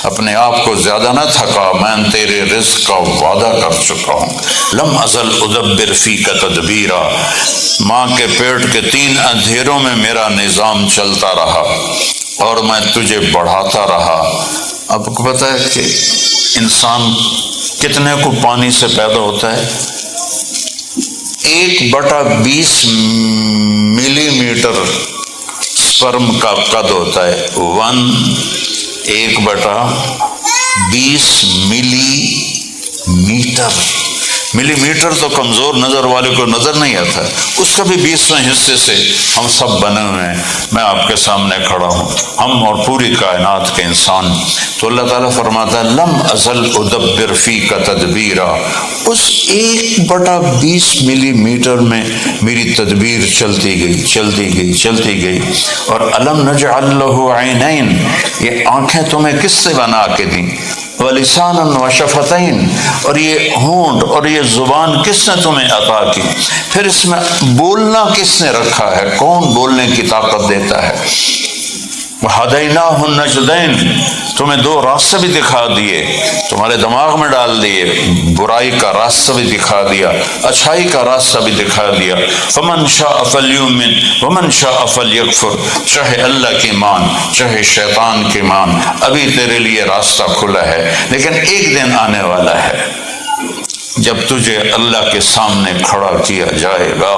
اپنے آپ کو زیادہ نہ تھکا، میں تیرے رزق کا وعدہ کر چکا ہوں۔ لم ازل ادبر فیک تدبیرا، ماں کے پیٹ کے 3 اندھیروں میں میرا نظام چلتا رہا اور میں تجھے بڑھاتا رہا۔ آپ کو پتہ ہے کہ انسان کتنے کو پانی سے پیدا ہوتا ہے؟ 1/20 ملی میٹر سپرم کا قد ہوتا ہے۔ 1/20 ملی میٹر تو کمزور نظر والے کو نظر نہیں آتا، اس کا بھی 20ویں حصے سے ہم سب بنے ہوئے ہیں۔ میں آپ کے سامنے کھڑا ہوں، ہم اور پوری کائنات کے انسان۔ تو اللہ تعالیٰ فرماتا ہے لم ازل ادبر فیک تدبیرا، اس 1/20 ملی میٹر میں میری تدبیر چلتی گئی۔ اور الم نجعل لہ عینین، یہ آنکھیں تمہیں کس سے بنا کے دیں؟ وَلِسَانًا وَشَفَتَيْن، اور یہ ہونٹ اور یہ زبان کس نے تمہیں عطا کی؟ پھر اس میں بولنا کس نے رکھا ہے؟ کون بولنے کی طاقت دیتا ہے؟ وَهَدَيْنَاهُ النَّجْدَيْنِ، تمہیں 2 راستے بھی دکھا دیے، تمہارے دماغ میں ڈال دیے، برائی کا راستہ بھی دکھا دیا، اچھائی کا راستہ بھی دکھا دیا۔ فَمَنْ شَاءَ فَلْيُؤْمِنْ وَمَنْ شَاءَ فَلْيَكْفُرْ، چاہے اللہ کی مان چاہے شیطان کی مان، ابھی تیرے لیے راستہ کھلا ہے، لیکن ایک دن آنے والا ہے جب تجھے اللہ کے سامنے کھڑا کیا جائے گا۔